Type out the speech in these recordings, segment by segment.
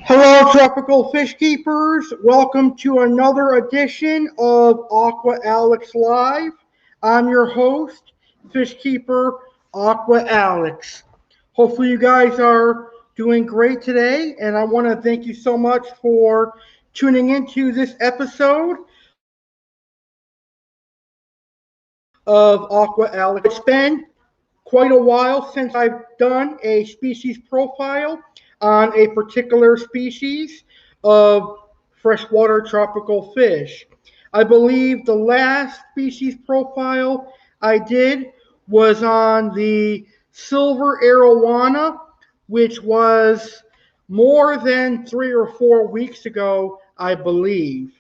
Hello, tropical fish keepers. Welcome to another edition of Aqua Alex Live. I'm your host, fish keeper Aqua Alex. Hopefully, you guys are doing great today, and I want to thank you so much for tuning into this episode of Aqua Alex. It's been quite a while since I've done a species profile on a particular species of freshwater tropical fish. I believe the last species profile I did was on the silver arowana, which was more than 3 or 4 weeks ago, I believe.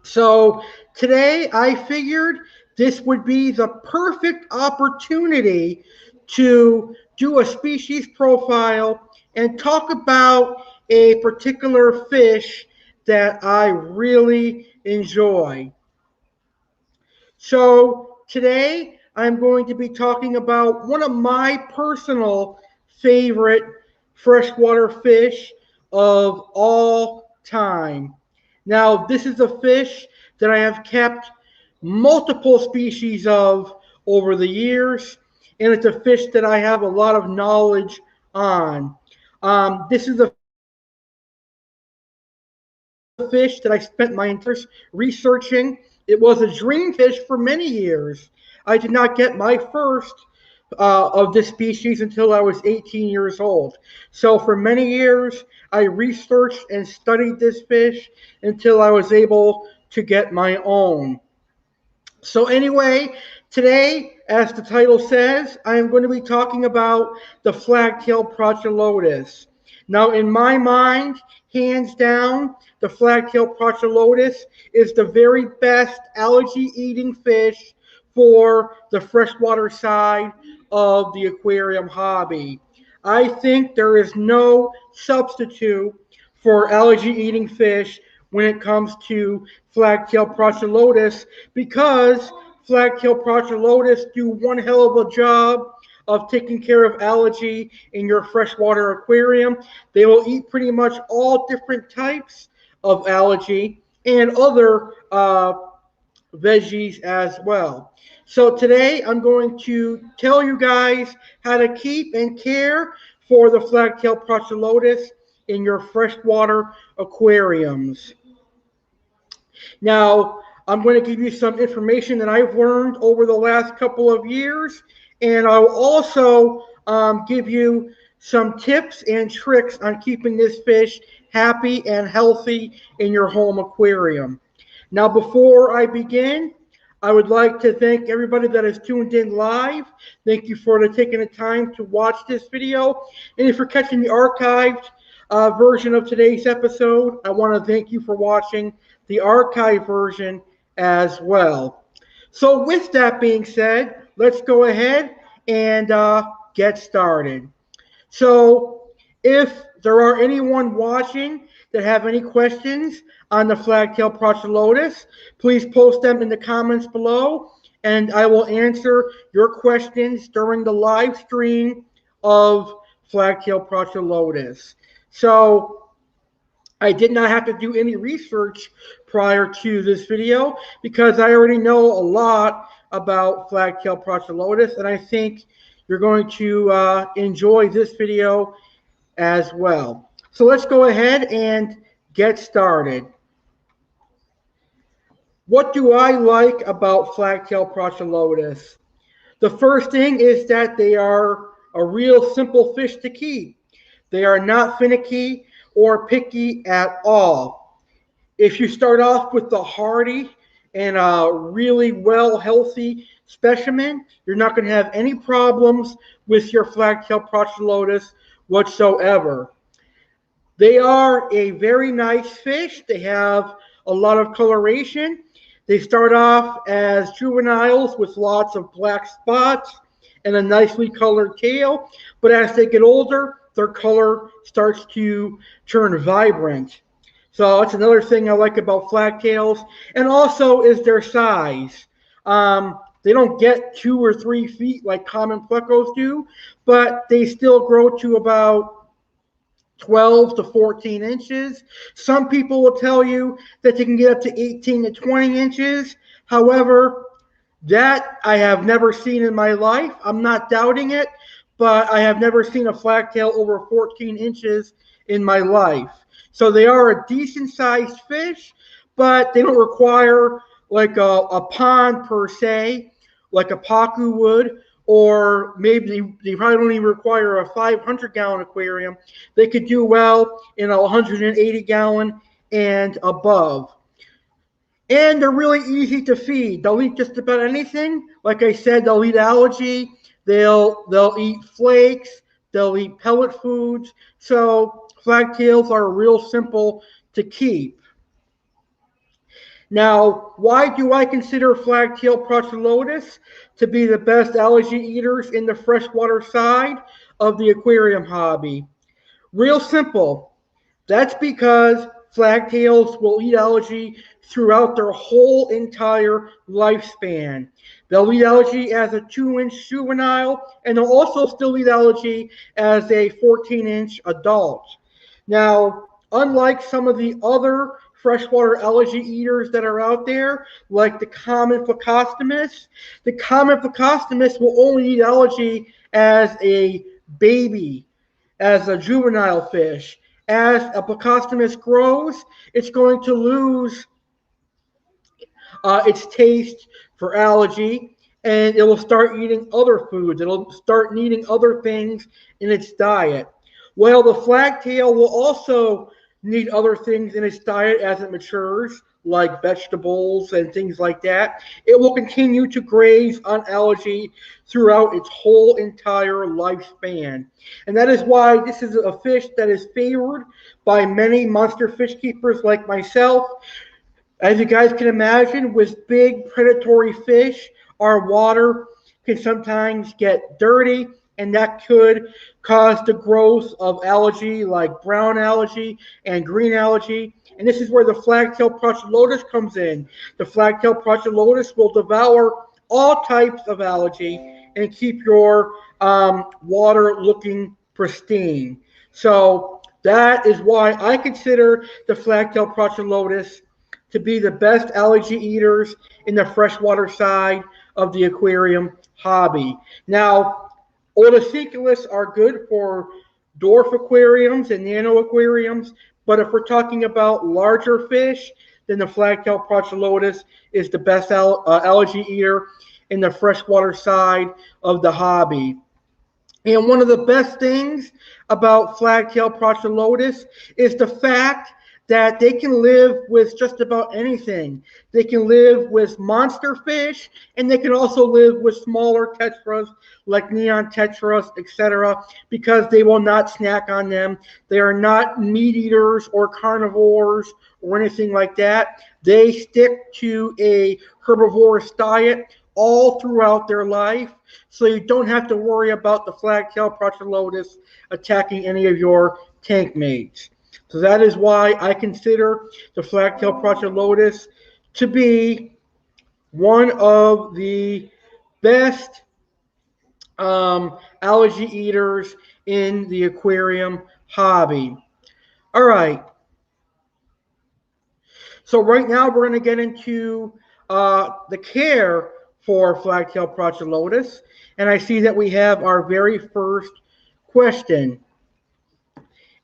So today I figured this would be the perfect opportunity to do a species profile and talk about a particular fish that I really enjoy. So today I'm going to be talking about one of my personal favorite freshwater fish of all time. Now, this is a fish that I have kept multiple species of over the years, and it's a fish that I have a lot of knowledge on. This is a fish that I spent my entire researching. It was a dream fish for many years. I did not get my first of this species until I was 18 years old. So for many years, I researched and studied this fish until I was able to get my own. So anyway, today, as the title says, I am going to be talking about the Flagtail Prochilodus. Now, in my mind, hands down, the Flagtail Prochilodus is the very best algae-eating fish for the freshwater side of the aquarium hobby. I think there is no substitute for algae-eating fish when it comes to Flagtail Prochilodus, because Flagtail Prochilodus do one hell of a job of taking care of algae in your freshwater aquarium. They will eat pretty much all different types of algae and other veggies as well. So today I'm going to tell you guys how to keep and care for the Flagtail Prochilodus in your freshwater aquariums. Now, I'm going to give you some information that I've learned over the last couple of years, and I'll also give you some tips and tricks on keeping this fish happy and healthy in your home aquarium. Now, before I begin, I would like to thank everybody that has tuned in live. Thank you for taking the time to watch this video. And if you're catching the archived version of today's episode, I want to thank you for watching the archive version as well. So with that being said, let's go ahead and get started. So if there are anyone watching that have any questions on the Flagtail Prochilodus, please post them in the comments below, and I will answer your questions during the live stream of Flagtail Prochilodus. So I did not have to do any research prior to this video because I already know a lot about Flagtail Prochilodus, and I think you're going to enjoy this video as well. So let's go ahead and get started. What do I like about Flagtail Prochilodus? The first thing is that they are a real simple fish to keep. They are not finicky or picky at all. If you start off with the hardy and a really well healthy specimen, you're not going to have any problems with your Flagtail Prochilodus whatsoever. They are a very nice fish. They have a lot of coloration. They start off as juveniles with lots of black spots and a nicely colored tail, but as they get older, their color starts to turn vibrant. So that's another thing I like about flagtails, and also is their size. They don't get 2 or 3 feet like common plecos do, but they still grow to about 12 to 14 inches. Some people will tell you that they can get up to 18 to 20 inches. However, that I have never seen in my life. I'm not doubting it, but I have never seen a flagtail over 14 inches in my life. So they are a decent sized fish, but they don't require like a pond per se, like a pacu would, or maybe they probably don't even require a 500-gallon aquarium. They could do well in a 180-gallon and above. And they're really easy to feed. They'll eat just about anything. Like I said, they'll eat algae. They'll eat flakes. They'll eat pellet foods. So flagtails are real simple to keep. Now, why do I consider Flagtail Prochilodus to be the best algae eaters in the freshwater side of the aquarium hobby? Real simple. That's because flagtails will eat algae throughout their whole entire lifespan. They'll eat algae as a 2-inch juvenile, and they'll also still eat algae as a 14-inch adult. Now, unlike some of the other freshwater algae eaters that are out there, like the common Plecostomus will only eat algae as a baby, as a juvenile fish. As a Plecostomus grows, it's going to lose its taste for algae, and it will start eating other foods. It'll start needing other things in its diet. Well, the flagtail will also need other things in its diet as it matures, like vegetables and things like that. It will continue to graze on algae throughout its whole entire lifespan. And that is why this is a fish that is favored by many monster fish keepers like myself. As you guys can imagine, with big predatory fish, our water can sometimes get dirty, and that could cause the growth of algae like brown algae and green algae. And this is where the Flagtail Prochilodus comes in. The Flagtail Prochilodus will devour all types of algae and keep your water looking pristine. So that is why I consider the Flagtail Prochilodus to be the best algae eaters in the freshwater side of the aquarium hobby. Now, Odocinculus are good for dwarf aquariums and nano aquariums, but if we're talking about larger fish, then the Flagtail Prochilodus is the best algae eater in the freshwater side of the hobby. And one of the best things about Flagtail Prochilodus is the fact that they can live with just about anything. They can live with monster fish, and they can also live with smaller tetras like neon tetras, etc., because they will not snack on them. They are not meat eaters or carnivores or anything like that. They stick to a herbivorous diet all throughout their life, so you don't have to worry about the Flagtail Prochilodus attacking any of your tank mates. So that is why I consider the Flagtail Prochilodus to be one of the best algae eaters in the aquarium hobby. All right. So right now we're going to get into the care for Flagtail Prochilodus. And I see that we have our very first question.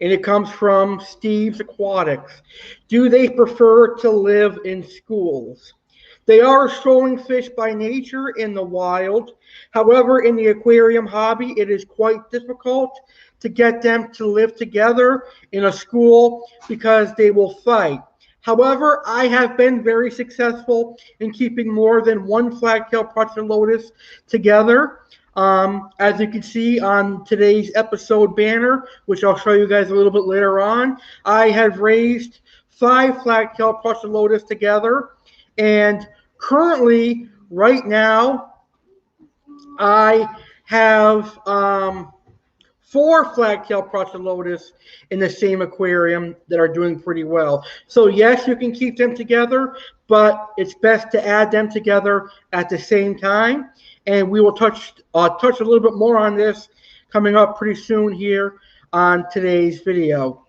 And it comes from Steve's Aquatics. Do they prefer to live in schools? They are a strolling fish by nature in the wild. However, in the aquarium hobby, it is quite difficult to get them to live together in a school because they will fight. However, I have been very successful in keeping more than one Flagtail Prochilodus together. As you can see on today's episode banner, which I'll show you guys a little bit later on, I have raised 5 Flagtail Prochilodus together, and currently, right now, I have 4 Flagtail Prochilodus in the same aquarium that are doing pretty well. So yes, you can keep them together, but it's best to add them together at the same time. And we will touch a little bit more on this coming up pretty soon here on today's video.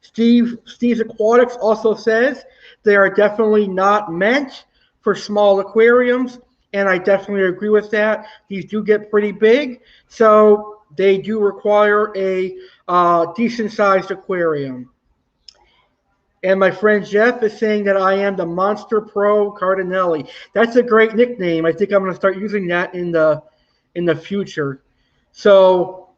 Steve's Aquatics also says they are definitely not meant for small aquariums, and I definitely agree with that. These do get pretty big, so they do require a decent-sized aquarium. And my friend Jeff is saying that I am the Monster Pro Cardinale. That's a great nickname. I think I'm going to start using that in the future. So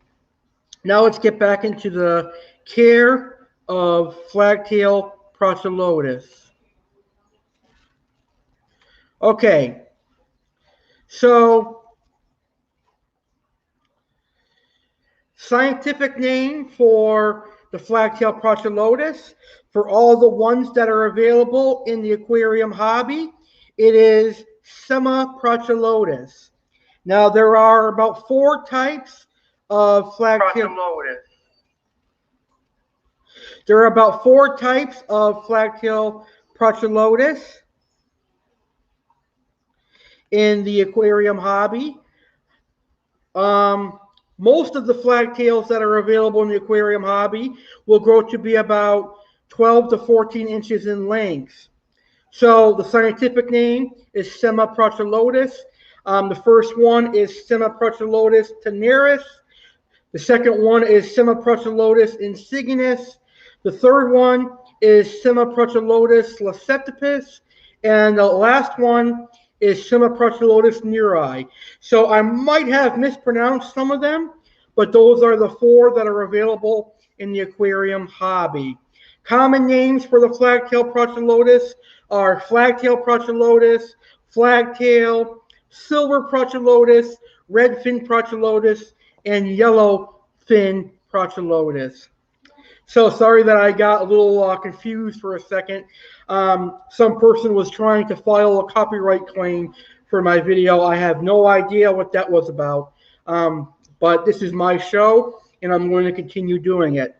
now let's get back into the care of Flagtail Prochilodus. Okay, so scientific name for the Flagtail Prochilodus, for all the ones that are available in the aquarium hobby, it is Prochilodus. Now there are about 4 types of Flagtail Prochilodus. There are about 4 types of Flagtail Prochilodus in the aquarium hobby. Most of the flagtails that are available in the aquarium hobby will grow to be about 12 to 14 inches in length. So the scientific name is Prochilodus. The first one is Prochilodus tenaris. The second one is Prochilodus insignis. The third one is Prochilodus laceptipus. And the last one is Prochilodus neri. So I might have mispronounced some of them, but those are the 4 that are available in the aquarium hobby. Common names for the Flagtail Prochilodus are Flagtail Prochilodus, Flagtail, Silver Prochilodus, Redfin Prochilodus, and Yellowfin Prochilodus. So sorry that I got a little confused for a second. Some person was trying to file a copyright claim for my video. I have no idea what that was about. But this is my show, and I'm going to continue doing it.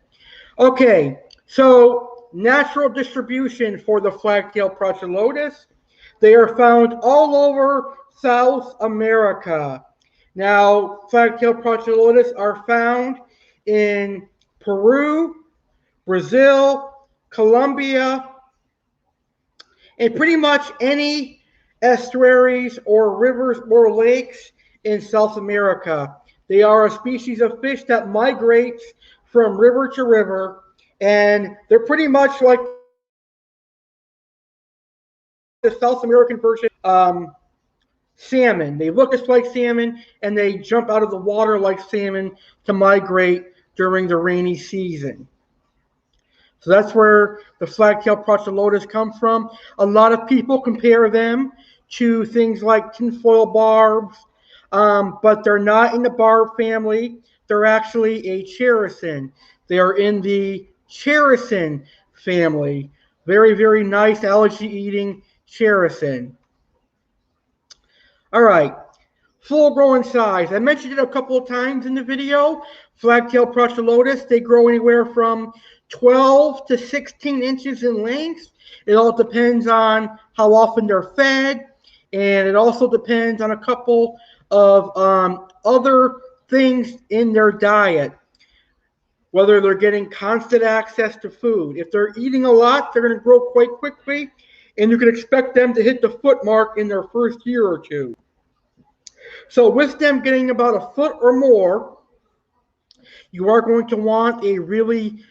Okay, so natural distribution for the Flagtail Prochilodus. They are found all over South America. Now, Flagtail Prochilodus are found in Peru, Brazil, Colombia, and pretty much any estuaries or rivers or lakes in South America. They are a species of fish that migrates from river to river, and they're pretty much like the South American version salmon. They look just like salmon, and they jump out of the water like salmon to migrate during the rainy season. So that's where the Flagtail Prochilodus come from. A lot of people compare them to things like tinfoil barbs, but they're not in the barb family. They're actually a charasin. They are in the charasin family. Very, very nice algae-eating charasin. All right, full growing size. I mentioned it a couple of times in the video. Flagtail Prochilodus, they grow anywhere from 12 to 16 inches in length. It all depends on how often they're fed, and it also depends on a couple of other things in their diet, whether they're getting constant access to food. If they're eating a lot, they're going to grow quite quickly, and you can expect them to hit the foot mark in their first year or two. So with them getting about a foot or more, you are going to want a really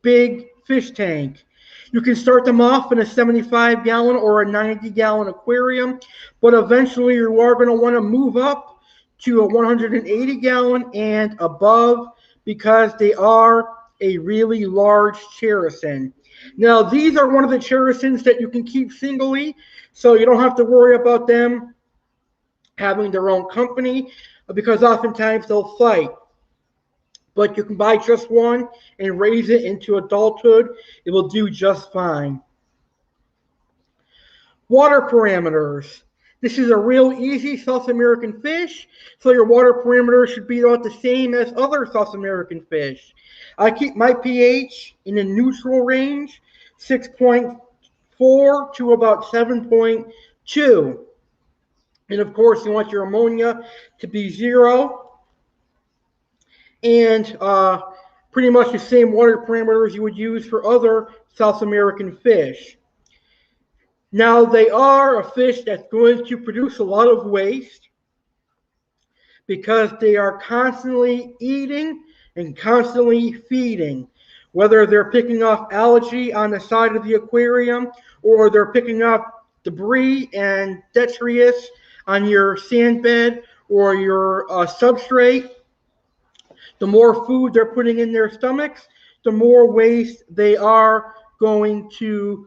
big fish tank. You can start them off in a 75-gallon or a 90-gallon aquarium, but eventually you are going to want to move up to a 180-gallon and above because they are a really large charasin. Now, these are one of the characins that you can keep singly, so you don't have to worry about them having their own company because oftentimes they'll fight. But you can buy just one and raise it into adulthood. It will do just fine. Water parameters. This is a real easy South American fish, so your water parameters should be about the same as other South American fish. I keep my pH in a neutral range, 6.4 to about 7.2. And of course, you want your ammonia to be 0. And pretty much the same water parameters you would use for other South American fish. Now, they are a fish that's going to produce a lot of waste because they are constantly eating and constantly feeding, whether they're picking up algae on the side of the aquarium or they're picking up debris and detritus on your sand bed or your substrate. The more food they're putting in their stomachs, the more waste they are going to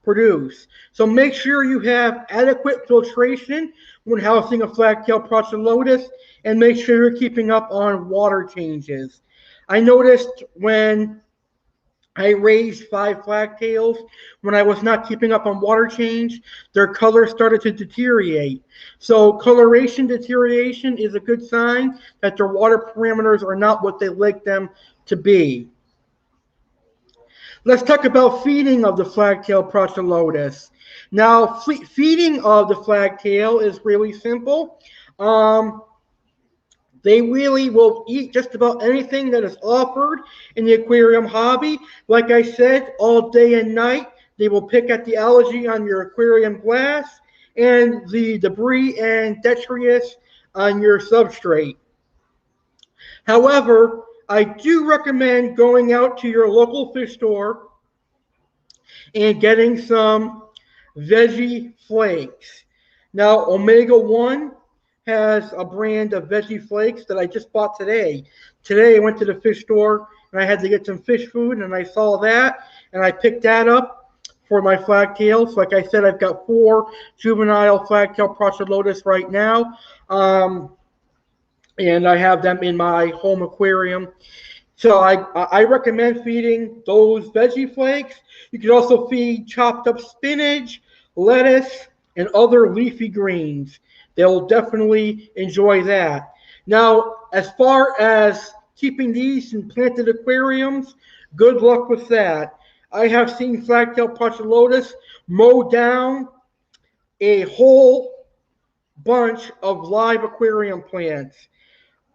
produce. So make sure you have adequate filtration when housing a Flagtail Prochilodus, and make sure you're keeping up on water changes. I noticed when I raised 5 flagtails, when I was not keeping up on water change, their color started to deteriorate. So coloration deterioration is a good sign that their water parameters are not what they like them to be. Let's talk about feeding of the Flagtail Prochilodus. Now, feeding of the flagtail is really simple. They really will eat just about anything that is offered in the aquarium hobby. Like I said, all day and night, they will pick at the algae on your aquarium glass and the debris and detritus on your substrate. However, I do recommend going out to your local fish store and getting some veggie flakes. Now, Omega 1 has a brand of veggie flakes that I just bought today. Today I went to the fish store and I had to get some fish food, and I saw that and I picked that up for my flagtails. Like I said, I've got 4 juvenile Flagtail Prochilodus right now, and I have them in my home aquarium. So I recommend feeding those veggie flakes. You can also feed chopped up spinach, lettuce, and other leafy greens. They'll definitely enjoy that. Now, as far as keeping these in planted aquariums, good luck with that. I have seen Flagtail Prochilodus mow down a whole bunch of live aquarium plants.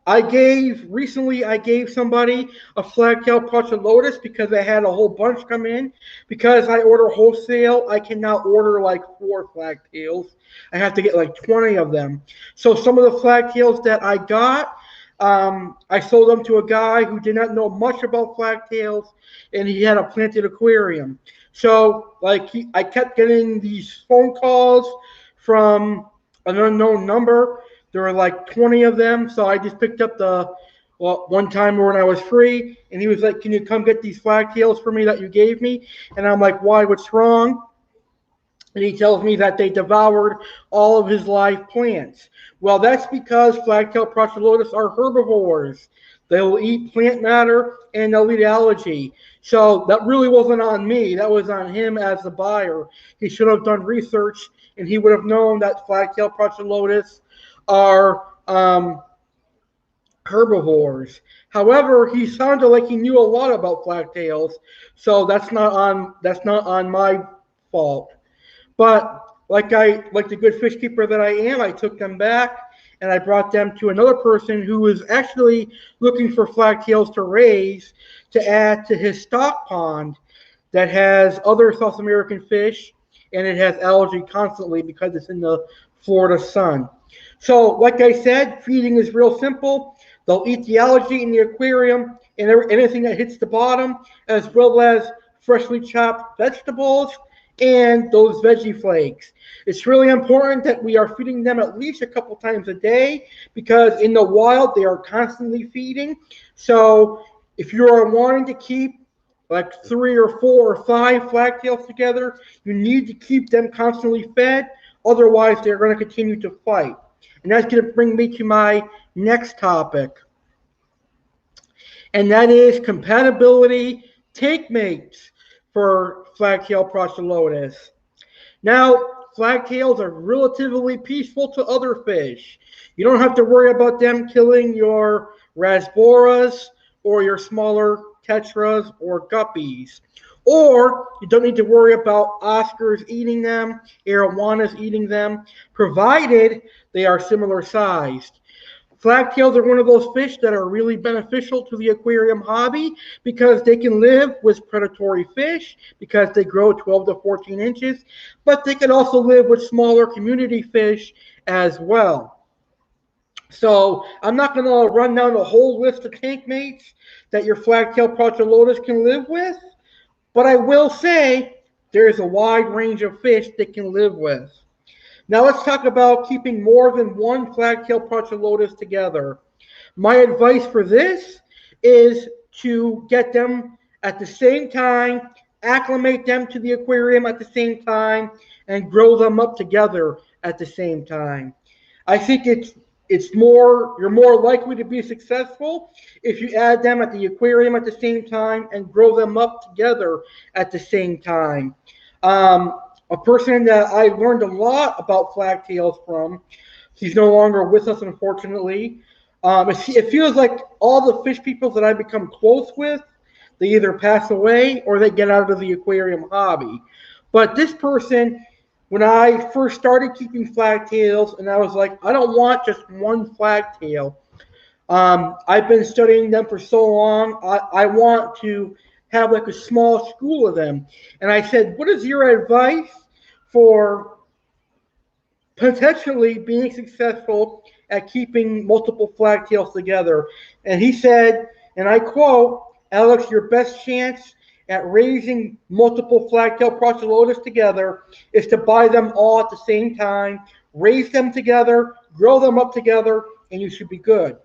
Recently I gave somebody a Flagtail Prochilodus because I had a whole bunch come in. Because I order wholesale, I can now order like 4 flagtails. I have to get like 20 of them. So some of the flagtails that I got, I sold them to a guy who did not know much about flagtails, and he had a planted aquarium. So I kept getting these phone calls from an unknown number. There were like 20 of them, so I just picked up one time when I was free, and he was like, "Can you come get these flagtails for me that you gave me?" And I'm like, "Why? What's wrong?" And he tells me that they devoured all of his live plants. Well, that's because Flagtail Prochilodus are herbivores. They will eat plant matter and they'll eat algae. So that really wasn't on me. That was on him as the buyer. He should have done research, and he would have known that Flagtail Prochilodus are herbivores. However, he sounded like he knew a lot about flagtails, so that's not on my fault. But like the good fish keeper that I am, I took them back and I brought them to another person who was actually looking for flagtails to raise to add to his stock pond that has other South American fish, and it has algae constantly because it's in the Florida sun. So, like I said, feeding is real simple. They'll eat the algae in the aquarium and anything that hits the bottom, as well as freshly chopped vegetables and those veggie flakes. It's really important that we are feeding them at least a couple times a day, because in the wild they are constantly feeding. So if you are wanting to keep like 3 or 4 or 5 flagtails together, you need to keep them constantly fed. Otherwise, they're going to continue to fight. And that's going to bring me to my next topic. And that is compatibility tank mates for Flagtail Prochilodus. Now, flagtails are relatively peaceful to other fish. You don't have to worry about them killing your rasboras or your smaller tetras or guppies. Or you don't need to worry about Oscars eating them, arowanas eating them, provided they are similar sized. Flagtails are one of those fish that are really beneficial to the aquarium hobby because they can live with predatory fish because they grow 12 to 14 inches, but they can also live with smaller community fish as well. So I'm not going to run down a whole list of tank mates that your Flagtail Prochilodus can live with, but I will say there is a wide range of fish that can live with. Now let's talk about keeping more than one Flagtail Prochilodus together. My advice for this is to get them at the same time, acclimate them to the aquarium at the same time, and grow them up together at the same time. I think you're more likely to be successful if you add them at the aquarium at the same time and grow them up together at the same time. A person that I learned a lot about flagtails from, he's no longer with us, unfortunately. It feels like all the fish people that I become close with, they either pass away or they get out of the aquarium hobby. But this person, when I first started keeping flagtails, and I was like, I don't want just one flagtail. I've been studying them for so long. I want to have like a small school of them. And I said, what is your advice for potentially being successful at keeping multiple flagtails together? And he said, and I quote, Alex, your best chance at raising multiple Flagtail Prochilodus together is to buy them all at the same time, raise them together, grow them up together, and you should be good.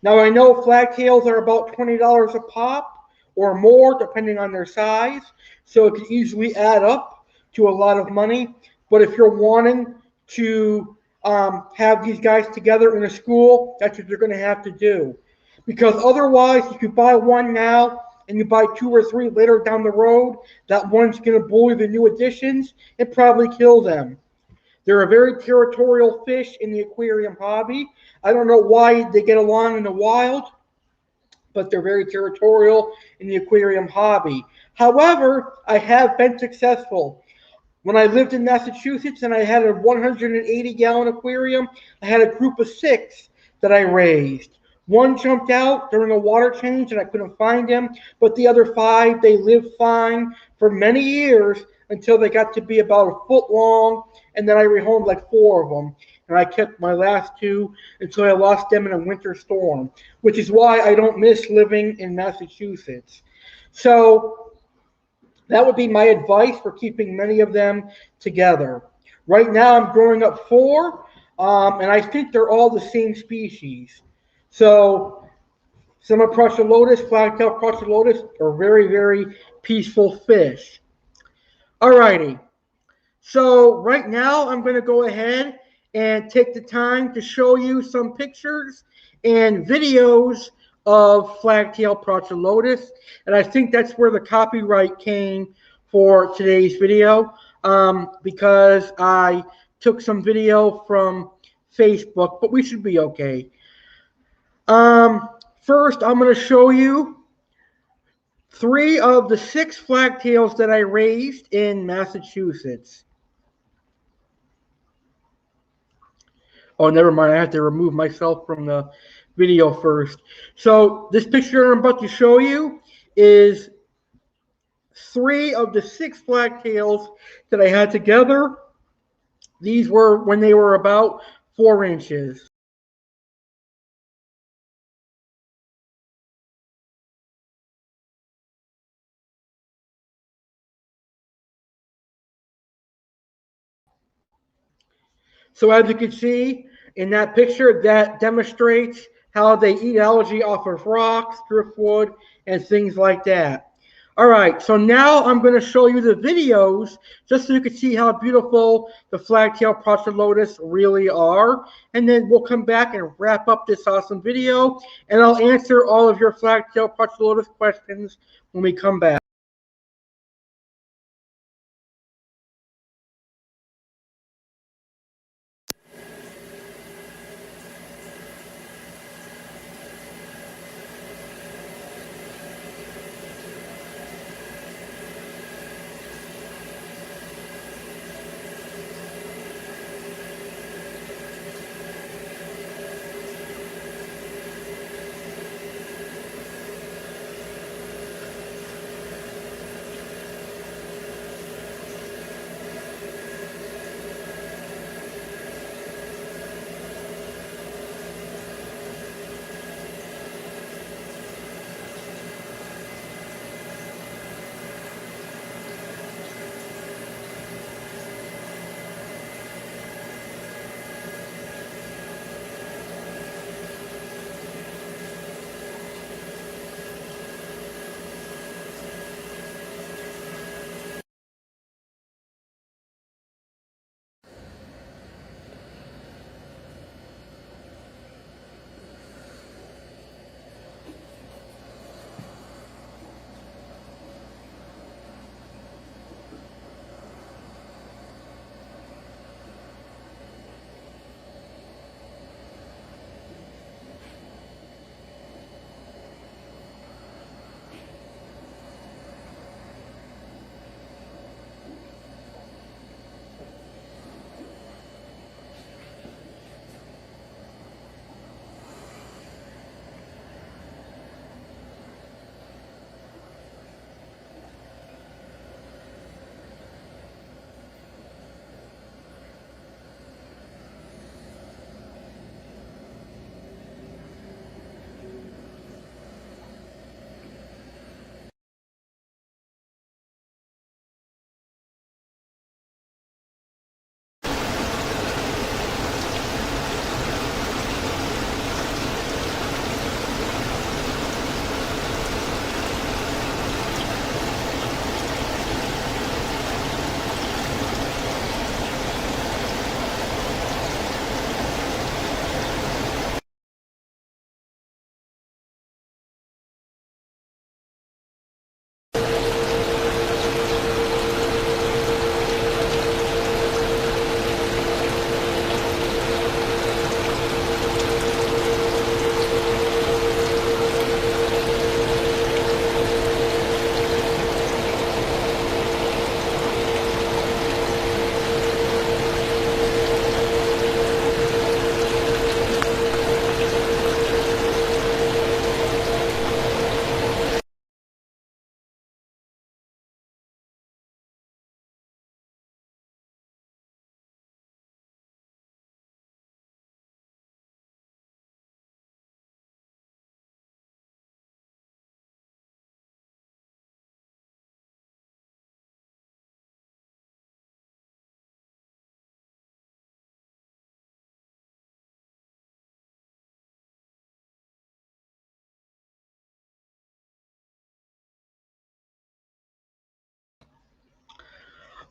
Now, I know flagtails are about $20 a pop or more, depending on their size, so it can easily add up to a lot of money. But if you're wanting to have these guys together in a school, that's what you're going to have to do. Because otherwise, if you buy one now and you buy 2 or 3 later down the road, that one's going to bully the new additions and probably kill them. They're a very territorial fish in the aquarium hobby. I don't know why they get along in the wild, but they're very territorial in the aquarium hobby. However, I have been successful. When I lived in Massachusetts and I had a 180-gallon aquarium, I had a group of 6 that I raised. One jumped out during a water change and I couldn't find him, but the other 5, they lived fine for many years until they got to be about a foot long, and then I rehomed like 4 of them. And I kept my last 2 until I lost them in a winter storm, which is why I don't miss living in Massachusetts. So that would be my advice for keeping many of them together. Right now I'm growing up 4, and I think they're all the same species. So some of Prochilodus, Flagtail Prochilodus, are very, very peaceful fish. Alrighty. So right now I'm going to go ahead and take the time to show you some pictures and videos of Flagtail Prochilodus. And I think that's where the copyright came for today's video, because I took some video from Facebook, but we should be okay. First, I'm going to show you 3 of the 6 flagtails that I raised in Massachusetts. Oh, never mind. I have to remove myself from the video first. So this picture I'm about to show you is 3 of the 6 flagtails that I had together. These were when they were about 4 inches. So as you can see in that picture, that demonstrates how they eat algae off of rocks, driftwood, and things like that. All right, so now I'm going to show you the videos just so you can see how beautiful the Flagtail Prochilodus really are. And then we'll come back and wrap up this awesome video, and I'll answer all of your Flagtail Prochilodus questions when we come back.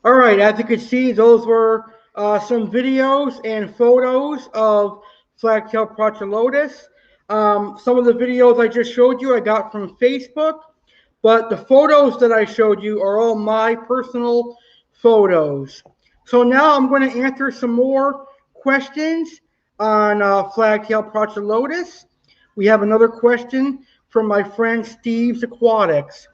All right, as you can see, those were some videos and photos of Flagtail Prochilodus. Some of the videos I just showed you I got from Facebook, but the photos that I showed you are all my personal photos. So now I'm going to answer some more questions on Flagtail Prochilodus. We have another question from my friend Steve's Aquatics.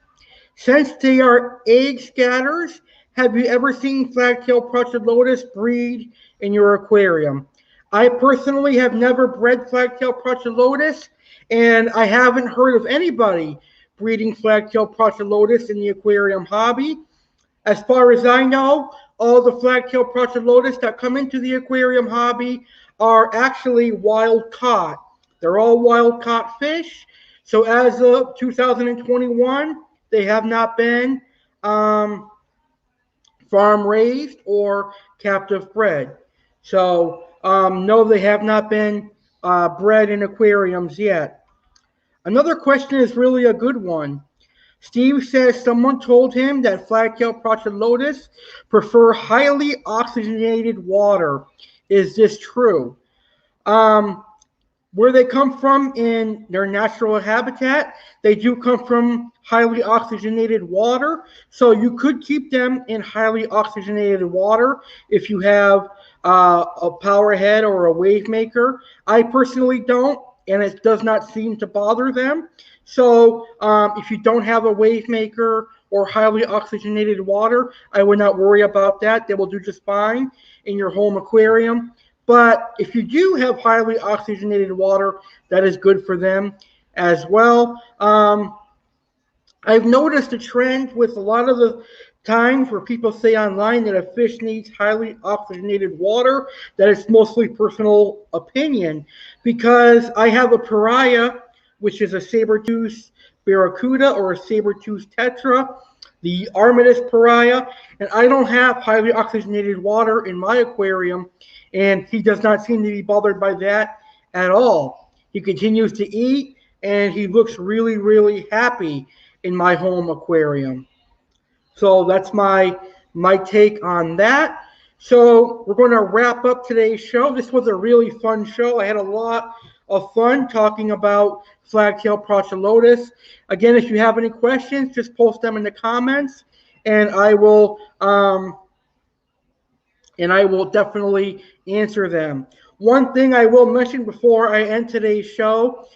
Since they are egg scatters, have you ever seen Flagtail Prochilodus breed in your aquarium? I personally have never bred Flagtail Prochilodus, and I haven't heard of anybody breeding Flagtail Prochilodus in the aquarium hobby. As far as I know, all the Flagtail Prochilodus that come into the aquarium hobby are actually wild caught. They're all wild caught fish. So as of 2021, they have not been farm raised or captive bred. So no, they have not been bred in aquariums yet. Another question is really a good one. Steve says someone told him that Flagtail Prochilodus prefer highly oxygenated water. Is this true? Where they come from in their natural habitat, they do come from highly oxygenated water. So you could keep them in highly oxygenated water if you have a power head or a wave maker. I personally don't, and it does not seem to bother them. So if you don't have a wave maker or highly oxygenated water, I would not worry about that. They will do just fine in your home aquarium. But if you do have highly oxygenated water, that is good for them as well. I've noticed a trend with a lot of the times where people say online that a fish needs highly oxygenated water, that it's mostly personal opinion, because I have a pariah, which is a saber-toothed barracuda or a saber-toothed tetra, the Armidas pariah, and I don't have highly oxygenated water in my aquarium, and he does not seem to be bothered by that at all. He continues to eat, and he looks really, really happy in my home aquarium. So that's my take on that. So we're going to wrap up today's show. This was a really fun show. I had a lot of fun talking about Flagtail Prochilodus. Again, if you have any questions, just post them in the comments, and I will definitely answer them. One thing I will mention before I end today's show,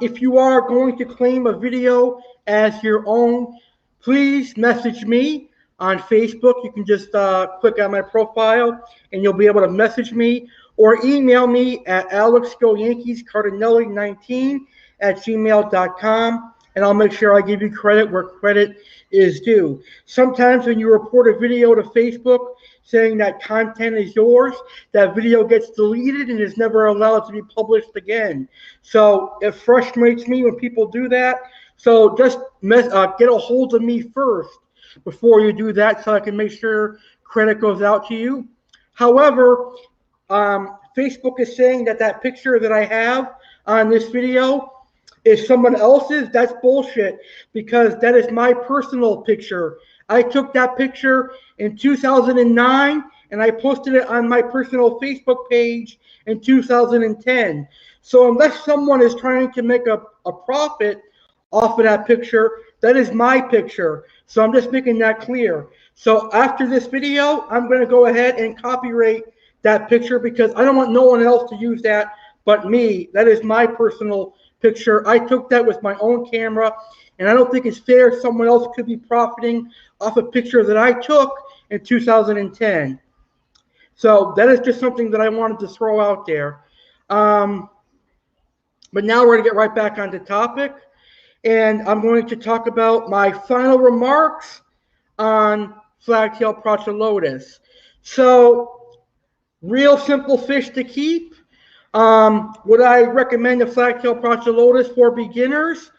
if you are going to claim a video as your own, please message me on Facebook. You can just click on my profile and you'll be able to message me, or email me at alexgoyankiescardinale19@gmail.com, and I'll make sure I give you credit where credit is due. Sometimes when you report a video to Facebook saying that content is yours, that video gets deleted and is never allowed to be published again. So it frustrates me when people do that. So just get a hold of me first before you do that, so I can make sure credit goes out to you. However, Facebook is saying that picture that I have on this video is someone else's. That's bullshit, because that is my personal picture. I took that picture in 2009 and I posted it on my personal Facebook page in 2010. So unless someone is trying to make a profit off of that picture, that is my picture. So I'm just making that clear. So after this video, I'm going to go ahead and copyright that picture, because I don't want no one else to use that but me. That is my personal picture. I took that with my own camera, and I don't think it's fair someone else could be profiting off a picture that I took in 2010. So that is just something that I wanted to throw out there. But now we're going to get right back on the topic, and I'm going to talk about my final remarks on Flagtail Prochilodus. So, real simple fish to keep. Would I recommend the Flagtail Prochilodus for beginners?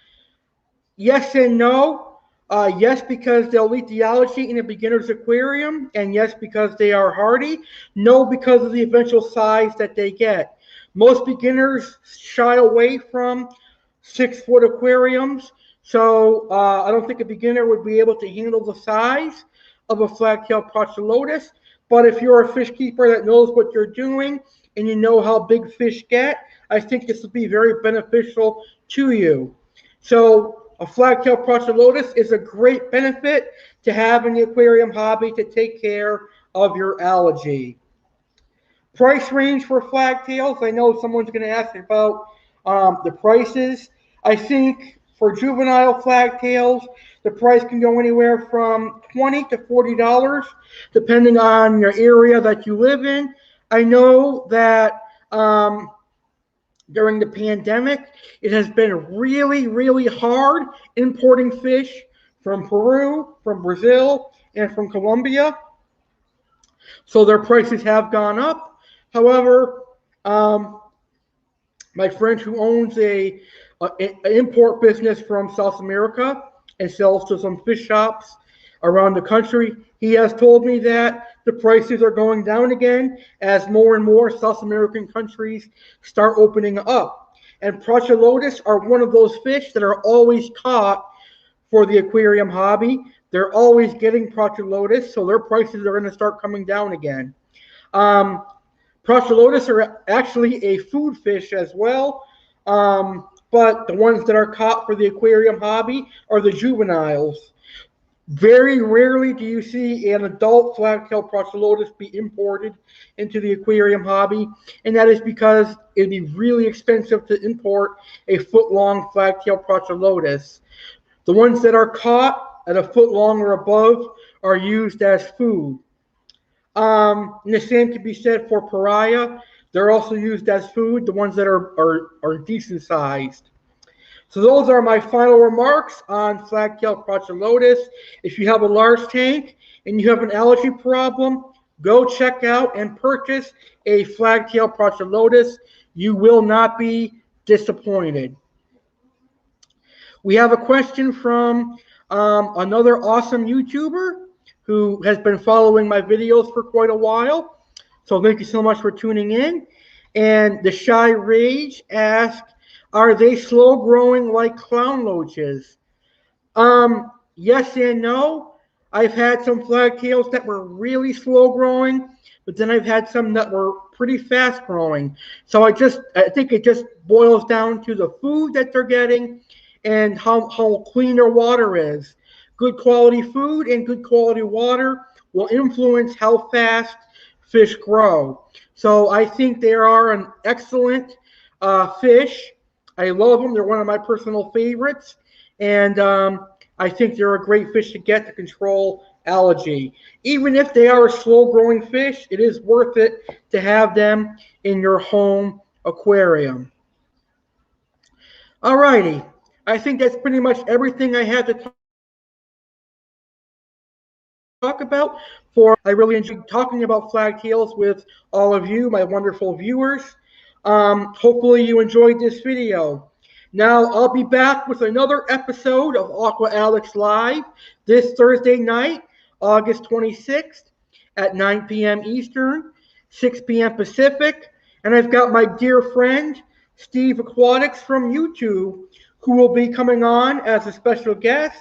Yes and no. Yes, because they'll eat the algae in a beginner's aquarium, and yes, because they are hardy. No, because of the eventual size that they get. Most beginners shy away from 6-foot aquariums, so I don't think a beginner would be able to handle the size of a Flagtail Prochilodus. But if you're a fish keeper that knows what you're doing and you know how big fish get, I think this will be very beneficial to you. So a Flagtail Prochilodus is a great benefit to have in the aquarium hobby to take care of your algae. Price range for flagtails. I know someone's going to ask about the prices. I think for juvenile flagtails, the price can go anywhere from $20 to $40, depending on your area that you live in. I know that during the pandemic, it has been really, really hard importing fish from Peru, from Brazil, and from Colombia. So their prices have gone up. However, my friend who owns an import business from South America and sells to some fish shops around the country, he has told me that the prices are going down again as more and more South American countries start opening up. And Prochilodus are one of those fish that are always caught for the aquarium hobby. They're always getting Prochilodus, so their prices are going to start coming down again. Prochilodus are actually a food fish as well, but the ones that are caught for the aquarium hobby are the juveniles. Very rarely do you see an adult Flagtail Prochilodus be imported into the aquarium hobby, and that is because it'd be really expensive to import a foot-long Flagtail Prochilodus. The ones that are caught at a foot long or above are used as food. And the same can be said for pariah. They're also used as food, the ones that are decent sized. So those are my final remarks on Flagtail Prochilodus. If you have a large tank and you have an algae problem, go check out and purchase a Flagtail Prochilodus. You will not be disappointed. We have a question from another awesome YouTuber who has been following my videos for quite a while. So thank you so much for tuning in. And the Shy Rage asked, are they slow growing like clown loaches? Yes and no. I've had some flagtails that were really slow growing, but then I've had some that were pretty fast growing. So I think it just boils down to the food that they're getting and how clean their water is. Good quality food and good quality water will influence how fast fish grow. So I think they are an excellent fish. I love them. They're one of my personal favorites. And I think they're a great fish to get to control algae. Even if they are a slow-growing fish, it is worth it to have them in your home aquarium. All righty. I think that's pretty much everything I had to talk about. I really enjoyed talking about flagtails with all of you, my wonderful viewers. Hopefully you enjoyed this video. Now I'll be back with another episode of Aqua Alex Live this Thursday night, August 26th at 9 p.m. Eastern, 6 p.m. Pacific. And I've got my dear friend, Steve Aquatics from YouTube, who will be coming on as a special guest.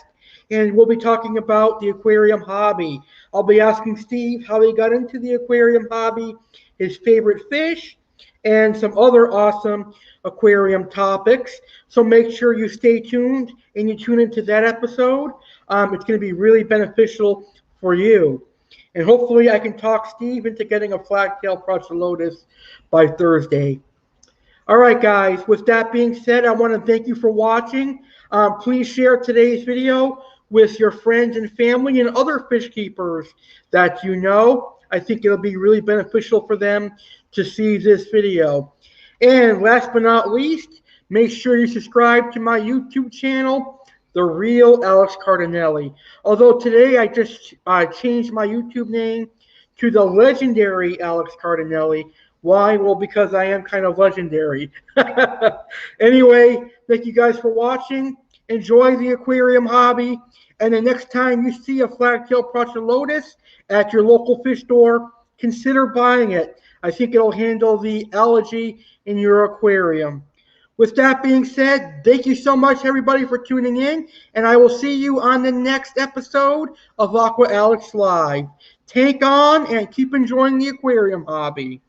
And we'll be talking about the aquarium hobby. I'll be asking Steve how he got into the aquarium hobby, his favorite fish, and some other awesome aquarium topics. So make sure you stay tuned and you tune into that episode. It's going to be really beneficial for you. And hopefully I can talk Steve into getting a Flagtail Prochilodus by Thursday. All right, guys. With that being said, I want to thank you for watching. Please share today's video with your friends and family and other fish keepers that you know. I think it'll be really beneficial for them to see this video. And last but not least, make sure you subscribe to my YouTube channel, The Real Alex Cardinale. Although today I just changed my YouTube name to The Legendary Alex Cardinale. Why? Well, because I am kind of legendary. Anyway, thank you guys for watching. Enjoy the aquarium hobby. And the next time you see a Flagtail Prochilodus at your local fish store, consider buying it. I think it'll handle the algae in your aquarium. With that being said, thank you so much, everybody, for tuning in, and I will see you on the next episode of Aqua Alex Live. Tank on and keep enjoying the aquarium hobby.